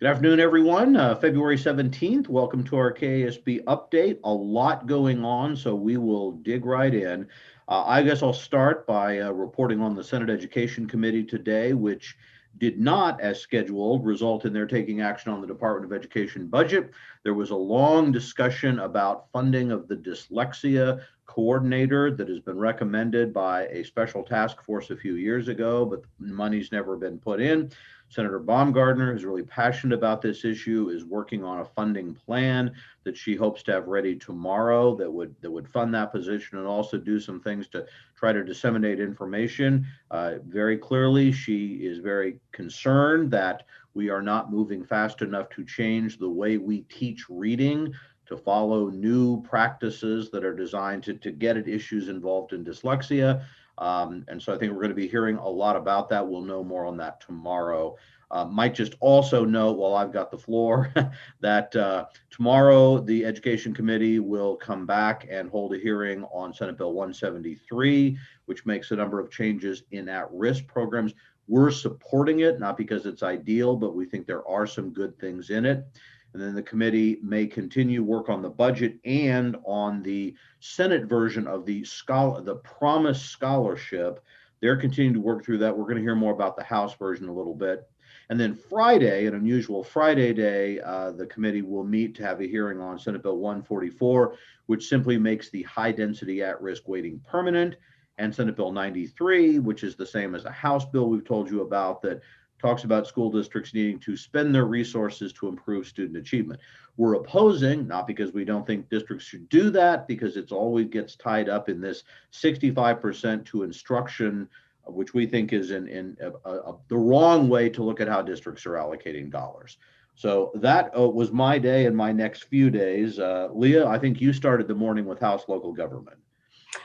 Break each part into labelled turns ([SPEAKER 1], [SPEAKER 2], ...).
[SPEAKER 1] Good afternoon, everyone. February 17th. Welcome to our KASB update. A lot going on, so we will dig right in. I guess I'll start by reporting on the Senate Education Committee today, which did not, as scheduled, result in their taking action on the Department of Education budget. There was a long discussion about funding of the dyslexia coordinator that has been recommended by a special task force a few years ago, but money's never been put in. Senator Baumgardner is really passionate about this issue, is working on a funding plan that she hopes to have ready tomorrow that would fund that position and also do some things to try to disseminate information. Very clearly, she is very concerned that we are not moving fast enough to change the way we teach reading to follow new practices that are designed to get at issues involved in dyslexia. And so I think we're going to be hearing a lot about that. We'll know more on that tomorrow. Might just also note while I've got the floor that tomorrow the Education Committee will come back and hold a hearing on Senate Bill 173, which makes a number of changes in at-risk programs. We're supporting it, not because it's ideal, but we think there are some good things in it. And then the committee may continue work on the budget and on the Senate version of the Promise Scholarship. They're continuing to work through that. We're going to hear more about the House version a little bit. And then Friday, an unusual Friday day, the committee will meet to have a hearing on Senate Bill 144, which simply makes the high density at-risk weighting permanent, and Senate Bill 93, which is the same as a House bill we've told you about that talks about school districts needing to spend their resources to improve student achievement. We're opposing, not because we don't think districts should do that, because it's always gets tied up in this 65% to instruction, which we think is the wrong way to look at how districts are allocating dollars. So that was my day and my next few days. Leah, I think you started the morning with House Local Government.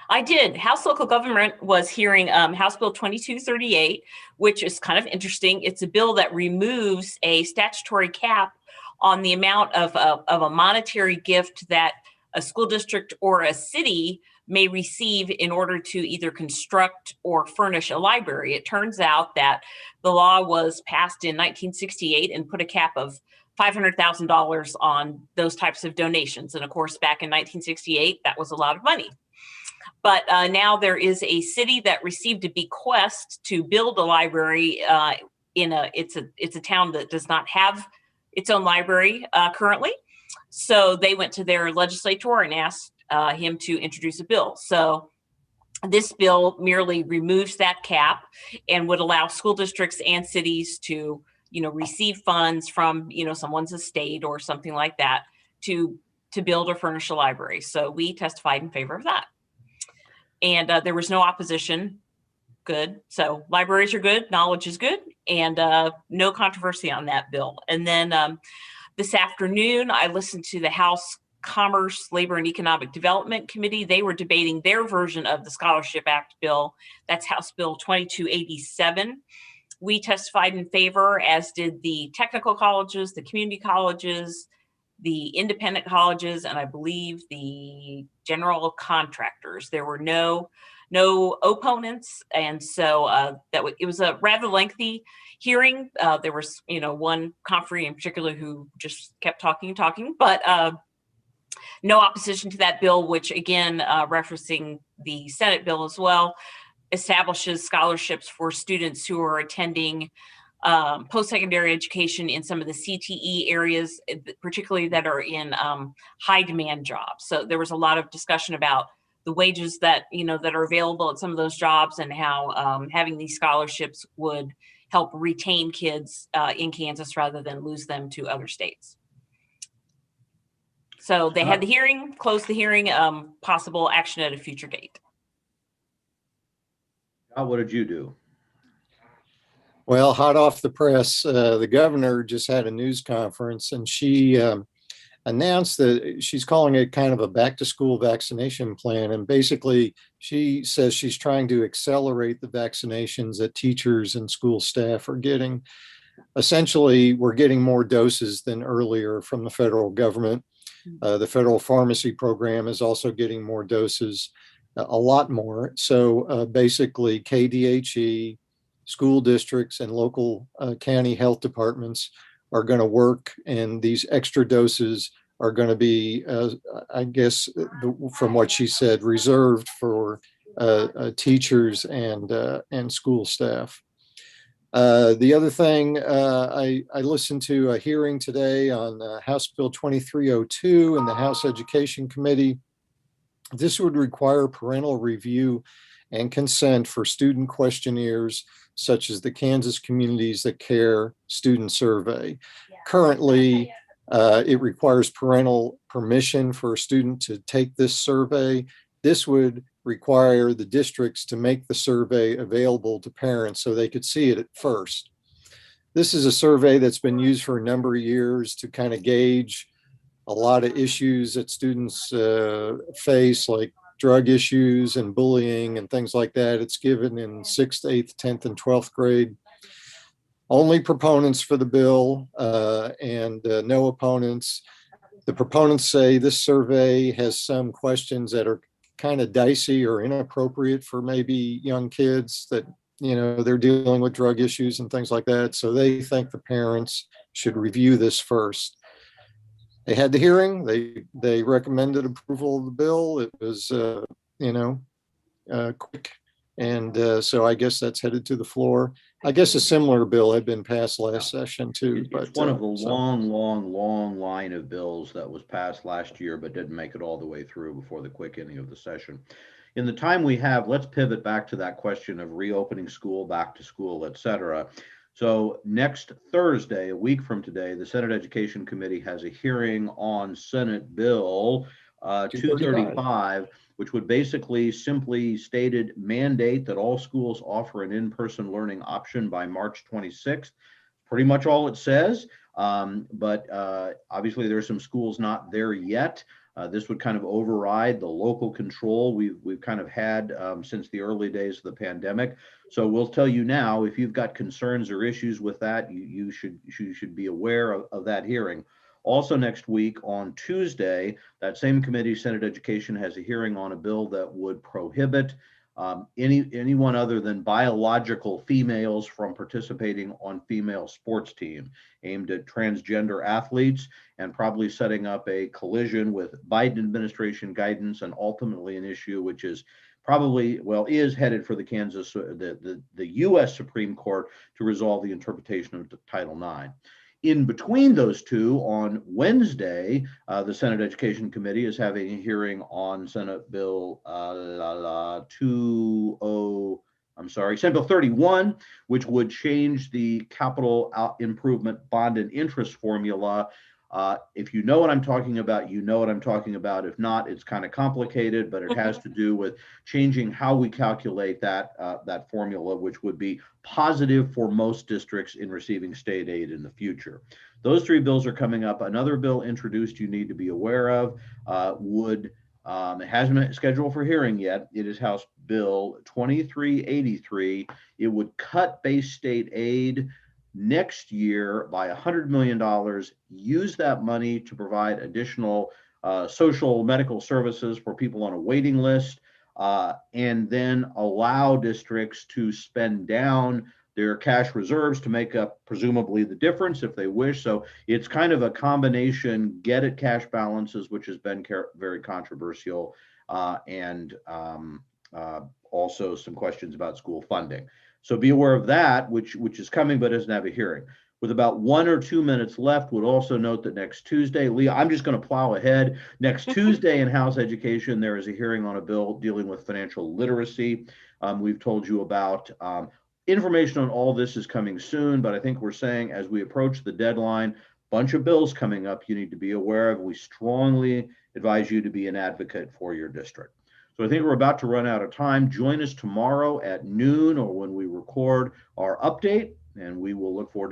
[SPEAKER 2] I did. House Local Government was hearing House Bill 2238, which is kind of interesting. It's a bill that removes a statutory cap on the amount of a monetary gift that a school district or a city may receive in order to either construct or furnish a library. It turns out that the law was passed in 1968 and put a cap of $500,000 on those types of donations. And of course, back in 1968, that was a lot of money. But now there is a city that received a bequest to build a library it's a town that does not have its own library currently. So they went to their legislator and asked him to introduce a bill. So this bill merely removes that cap and would allow school districts and cities to, receive funds from, someone's estate or something like that to build or furnish a library. So we testified in favor of that. And there was no opposition. Good. So libraries are good. Knowledge is good. And no controversy on that bill. And then this afternoon, I listened to the House Commerce, Labor, and Economic Development Committee. They were debating their version of the Scholarship Act bill. That's House Bill 2287. We testified in favor, as did the technical colleges, the community colleges, the independent colleges, and I believe the general contractors. There were no opponents, and so it was a rather lengthy hearing. There was one conferee in particular who just kept talking, but no opposition to that bill, which again, referencing the Senate bill as well, establishes scholarships for students who are attending post-secondary education in some of the CTE areas, particularly that are in high demand jobs. So there was a lot of discussion about the wages that are available at some of those jobs and how having these scholarships would help retain kids in Kansas rather than lose them to other states. So they had the hearing, closed the hearing, possible action at a future date.
[SPEAKER 1] What did you do?
[SPEAKER 3] Well, hot off the press, the governor just had a news conference and she announced that she's calling it kind of a back to school vaccination plan. And basically, she says she's trying to accelerate the vaccinations that teachers and school staff are getting. Essentially, we're getting more doses than earlier from the federal government. The federal pharmacy program is also getting more doses, a lot more. So basically, KDHE, school districts, and local county health departments are going to work, and these extra doses are going to be, I guess, from what she said, reserved for teachers and school staff. The other thing, I listened to a hearing today on House Bill 2302 in the House Education Committee. This would require parental review and consent for student questionnaires, such as the Kansas Communities That Care student survey. Currently, it requires parental permission for a student to take this survey. This would require the districts to make the survey available to parents so they could see it at first. This is a survey that's been used for a number of years to kind of gauge a lot of issues that students face, like drug issues and bullying and things like that. It's given in 6th, 8th, 10th, and 12th grade. Only proponents for the bill and no opponents. The proponents say this survey has some questions that are kind of dicey or inappropriate for maybe young kids that, they're dealing with drug issues and things like that. So they think the parents should review this first. They had the hearing. They recommended approval of the bill. It was, quick. And so I guess that's headed to the floor. I guess a similar bill had been passed last session too.
[SPEAKER 1] It's one of the long line of bills that was passed last year, but didn't make it all the way through before the quick ending of the session. In the time we have, let's pivot back to that question of reopening school, back to school, et cetera. So next Thursday, a week from today, the Senate Education Committee has a hearing on Senate Bill 235, which would basically simply stated mandate that all schools offer an in-person learning option by March 26th. Pretty much all it says, but obviously there are some schools not there yet. This would kind of override the local control we've kind of had since the early days of the pandemic. So we'll tell you now, if you've got concerns or issues with that, you should be aware of that hearing. Also next week on Tuesday, that same committee, Senate Education, has a hearing on a bill that would prohibit anyone other than biological females from participating on female sports team, aimed at transgender athletes, and probably setting up a collision with Biden administration guidance and ultimately an issue which is probably, is headed for the U.S. Supreme Court to resolve the interpretation of Title IX. In between those two, on Wednesday, the Senate Education Committee is having a hearing on Senate Bill Senate Bill 31, which would change the capital improvement bond and interest formula. If you know what I'm talking about, you know what I'm talking about. If not, it's kind of complicated, but it has to do with changing how we calculate that formula, which would be positive for most districts in receiving state aid in the future. Those three bills are coming up. Another bill introduced you need to be aware of it hasn't been scheduled for hearing yet. It is House Bill 2383. It would cut base state aid next year by $100 million, use that money to provide additional social medical services for people on a waiting list, and then allow districts to spend down their cash reserves to make up presumably the difference if they wish. So it's kind of a combination get at cash balances, which has been very controversial, and also some questions about school funding. So be aware of that, which is coming but doesn't have a hearing. With about 1 or 2 minutes left, would also note that next Tuesday, Leah, I'm just going to plow ahead. Next Tuesday in House Education, there is a hearing on a bill dealing with financial literacy. We've told you about information on all this is coming soon, but I think we're saying as we approach the deadline, bunch of bills coming up you need to be aware of. We strongly advise you to be an advocate for your district. So I think we're about to run out of time. Join us tomorrow at noon or when we record our update, and we will look forward to